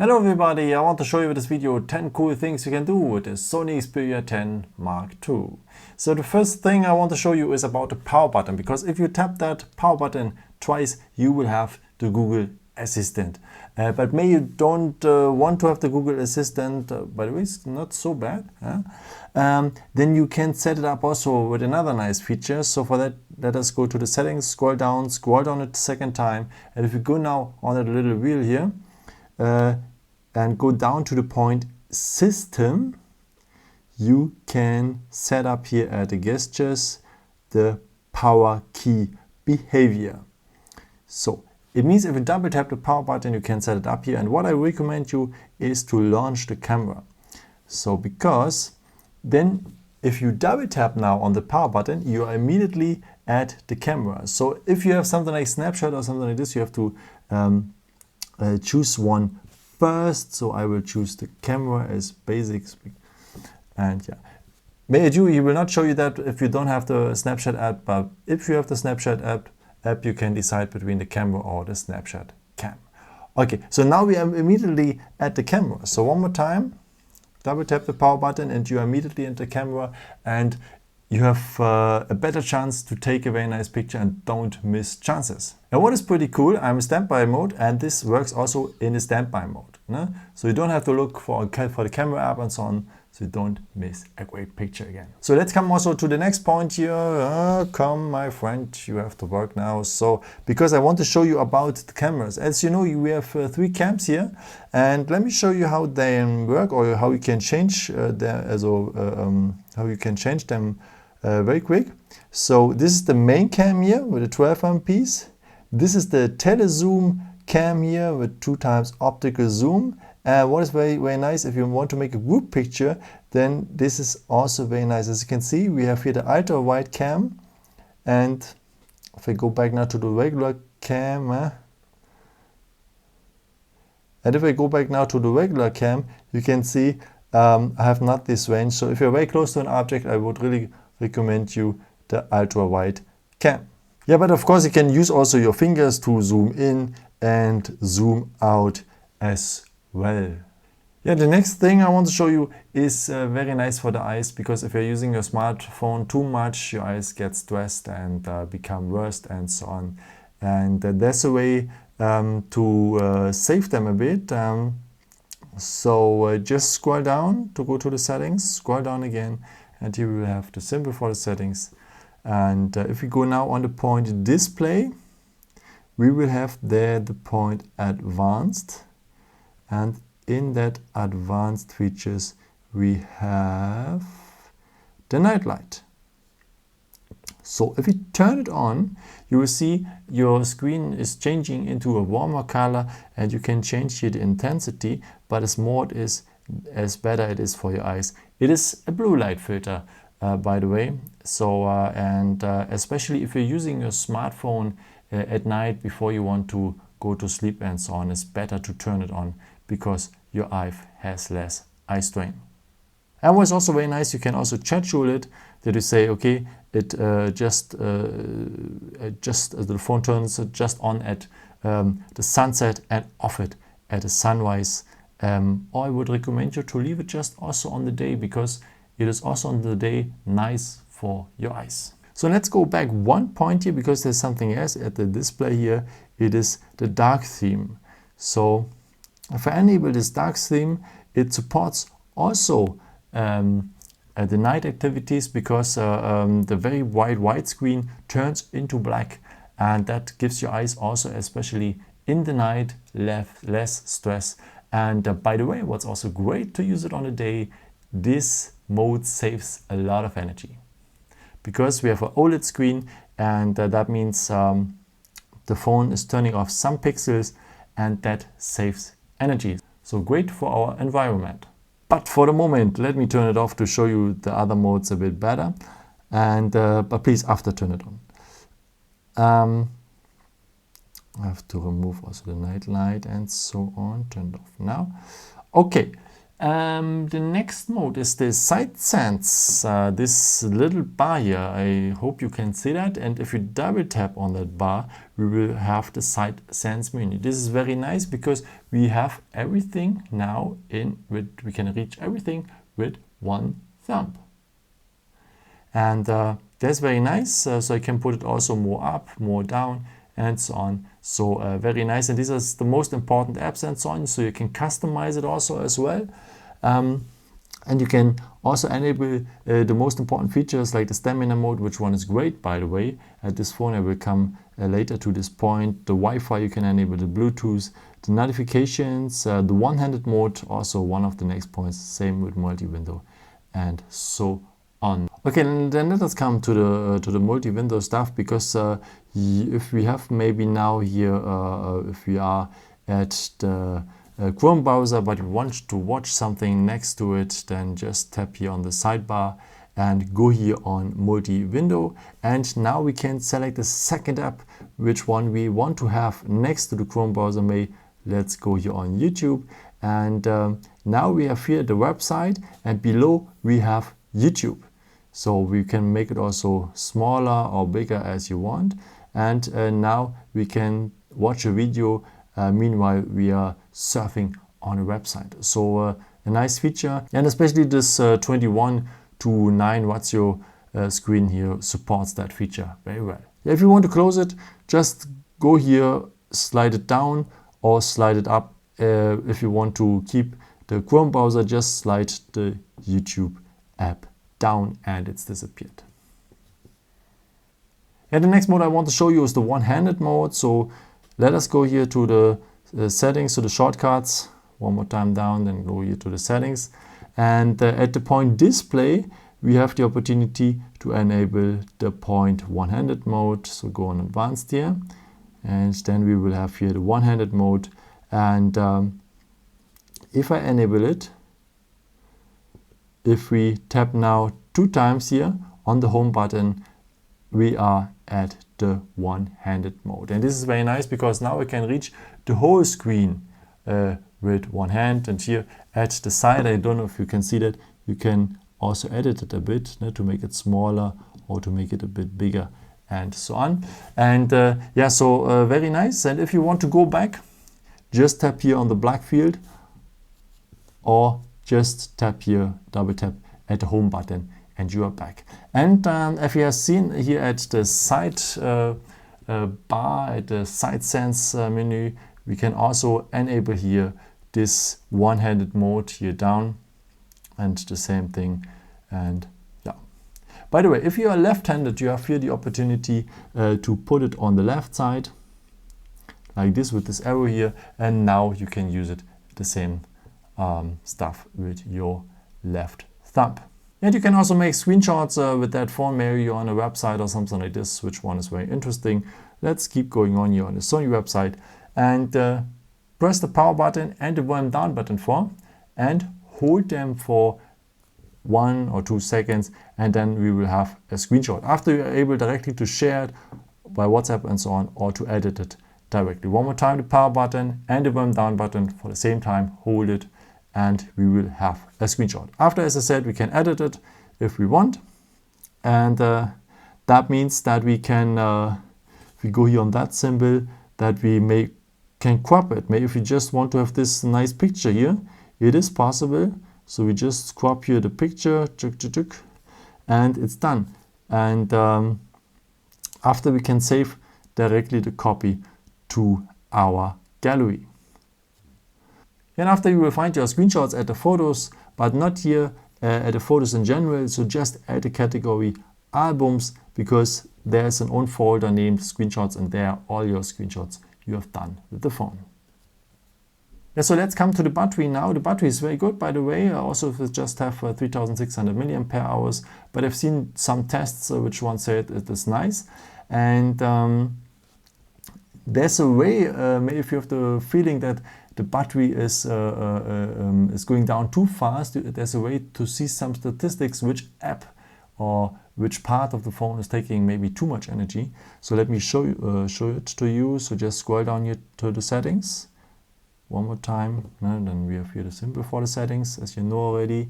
Hello everybody, I want to show you with this video 10 cool things you can do with the Sony Xperia 10 Mark II. So the first thing I want to show you is about the power button, because if you tap that power button twice, you will have the Google Assistant. But maybe you don't want to have the Google Assistant, by the way, it's not so bad. Then you can set it up also with another nice feature. So for that, let us go to the settings, scroll down it the second time. And if you go now on that little wheel here, and go down to the point System, you can set up here at the gestures the power key behavior. So it means if you double tap the power button, you can set it up here. And what I recommend you is to launch the camera. So because then if you double tap now on the power button, you are immediately at the camera. So if you have something like snapshot or something like this, you have to choose one first. So I will choose the camera as basics, and yeah, he will not show you that if you don't have the snapshot app, but if you have the snapshot app, you can decide between the camera or the snapshot cam. Okay, so now we are immediately at the camera. So one more time, double tap the power button and you are immediately at the camera, and you have a better chance to take a very nice picture and don't miss chances. And what is pretty cool, I'm in standby mode, and this works also in the standby mode. No? So you don't have to look for the camera app and so on, so you don't miss a great picture again. So let's come also to the next point here. Come my friend, you have to work now. So because I want to show you about the cameras. As you know, we have 3 cams here, and let me show you how they work, or how you can change how you can change them very quick. So this is the main cam here with a 12 MPs. This is the telezoom cam here with 2x optical zoom. What is very, very nice, if you want to make a group picture, then this is also very nice. As you can see, we have here the ultra wide cam. And if I go back now to the regular cam, you can see I have not this range. So if you're very close to an object, I would really recommend you the ultra wide cam. Yeah, but of course you can use also your fingers to zoom in and zoom out as well. Yeah, the next thing I want to show you is very nice for the eyes, because if you're using your smartphone too much, your eyes get stressed and become worse and so on. And there's a way to save them a bit. So just scroll down to go to the settings, scroll down again, and here we will have the symbol for the settings. And if we go now on the point display, we will have there the point advanced, and in that advanced features we have the nightlight. So if you turn it on, you will see your screen is changing into a warmer color, and you can change here the intensity, but as more it is, as better it is for your eyes. It is a blue light filter, by the way. So especially if you're using your smartphone at night before you want to go to sleep and so on, it's better to turn it on, because your eye has less eye strain. And what's also very nice, you can also schedule it, that you say, okay, it the phone turns just on at the sunset and off it at the sunrise. Or I would recommend you to leave it just also on the day, because it is also on the day nice for your eyes. So let's go back one point here, because there's something else at the display here. It is the dark theme. So if I enable this dark theme, it supports also the night activities, because the very wide widescreen turns into black, and that gives your eyes also, especially in the night, less stress. And by the way, what's also great to use it on the day, this mode saves a lot of energy, because we have an OLED screen, and that means the phone is turning off some pixels, and that saves energy. So great for our environment. But for the moment, let me turn it off to show you the other modes a bit better. And but please, after turn it on. I have to remove also the night light and so on. Turn it off now. Okay. The next mode is the Side Sense. This little bar here, I hope you can see that. And if you double tap on that bar, we will have the Side Sense menu. This is very nice because we have everything now we can reach everything with one thumb. And that's very nice. So I can put it also more up, more down, and so on. So very nice. And these are the most important apps and so on. So you can customize it also as well. And you can also enable the most important features like the stamina mode, which one is great, by the way. At this phone, I will come later to this point. The Wi-Fi, you can enable the Bluetooth, the notifications, the one-handed mode, also one of the next points, same with multi-window, and so on. Okay, and then let us come to the multi-window stuff, because if we have maybe now here, if we are at the Chrome browser, but you want to watch something next to it, then just tap here on the sidebar and go here on multi-window. And now we can select the second app, which one we want to have next to the Chrome browser. Let's go here on YouTube. And now we have here the website, and below we have YouTube. So we can make it also smaller or bigger as you want. And now we can watch a video meanwhile we are surfing on a website. So a nice feature, and especially this 21 to 9 watts your screen here supports that feature very well. If you want to close it, just go here, slide it down or slide it up. If you want to keep the Chrome browser, just slide the YouTube app down and it's disappeared. And the next mode I want to show you is the one-handed mode. So let us go here to the settings, to the shortcuts, one more time down, then go here to the settings. And at the point display, we have the opportunity to enable the point one-handed mode. So go on advanced here, and then we will have here the one-handed mode. And if I enable it, if we tap now 2 times here on the home button, we are at the one-handed mode. And this is very nice because now we can reach the whole screen with one hand. And here at the side, I don't know if you can see that, you can also edit it a bit to make it smaller or to make it a bit bigger and so on. And yeah, so very nice. And if you want to go back, just tap here on the black field, or just tap here, double tap at the home button, and you are back. And if you have seen here at the side bar, at the Side Sense menu, we can also enable here this one-handed mode here down, and the same thing. And yeah, by the way, if you are left-handed, you have here the opportunity to put it on the left side like this with this arrow here, and now you can use it the same stuff with your left thumb. And you can also make screenshots with that phone, maybe you're on a website or something like this, which one is very interesting. Let's keep going on here on the Sony website, and press the power button and the volume down button and hold them for 1 or 2 seconds, and then we will have a screenshot. After you're able directly to share it by WhatsApp and so on, or to edit it directly. One more time, the power button and the volume down button for the same time, hold it, and we will have a screenshot. After, as I said, we can edit it if we want, and that means that we can, if we go here on that symbol, that we can crop it. Maybe if we just want to have this nice picture here, it is possible. So we just crop here the picture, and it's done. And after, we can save directly the copy to our gallery. And after, you will find your screenshots at the photos, but not here at the photos in general. So just add the category albums, because there's an own folder named screenshots, and there are all your screenshots you have done with the phone. Yeah, so let's come to the battery now. The battery is very good, by the way. Also, if it just have 3600 milliampere hours, but I've seen some tests which one said it is nice. And there's a way, if you have the feeling that the battery is going down too fast, there's a way to see some statistics, which app or which part of the phone is taking maybe too much energy. So let me show it to you. So just scroll down here to the settings, one more time. And then we have here the symbol for the settings, as you know already.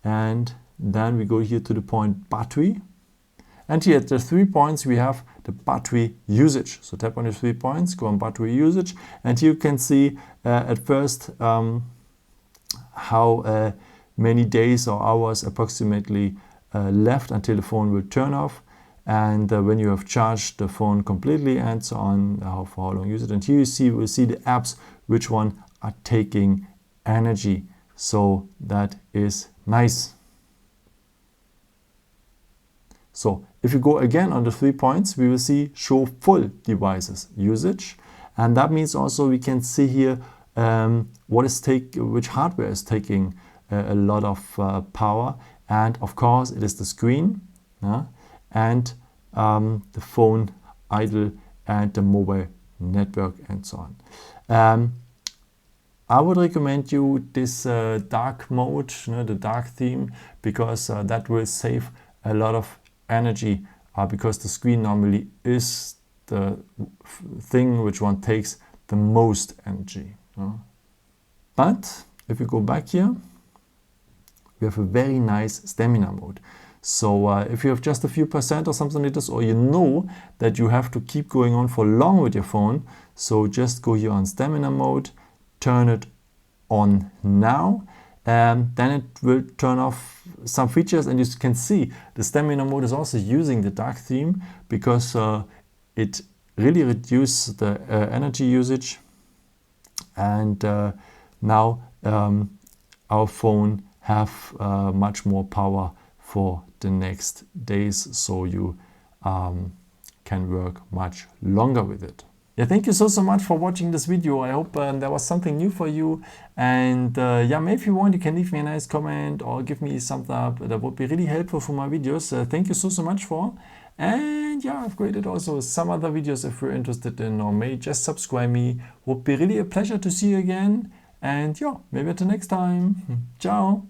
And then we go here to the point battery. And here at the 3 points, we have the battery usage. So tap on the 3 points, go on battery usage. And here you can see at first how many days or hours approximately left until the phone will turn off. And when you have charged the phone completely and so on, for how long you use it. And here you will see the apps, which one are taking energy. So that is nice. So if you go again on the 3 points, we will see show full devices usage. And that means also we can see here which hardware is taking a lot of power. And of course it is the screen and the phone idle and the mobile network and so on. I would recommend you this dark mode, the dark theme, because that will save a lot of energy, because the screen normally is the thing which one takes the most energy. But if you go back here, we have a very nice stamina mode. So if you have just a few percent or something like this, or you know that you have to keep going on for long with your phone, so just go here on stamina mode, turn it on now, and then it will turn off some features. And you can see the stamina mode is also using the dark theme, because it really reduces the energy usage. And now our phone have much more power for the next days, so you can work much longer with it. Yeah, thank you so much for watching this video. I hope there was something new for you. And yeah, maybe if you want, you can leave me a nice comment or give me a thumbs up. That would be really helpful for my videos. Thank you so much for. And yeah, I've created also some other videos if you're interested in, or may just subscribe me. Would be really a pleasure to see you again. And yeah, maybe until next time. Ciao.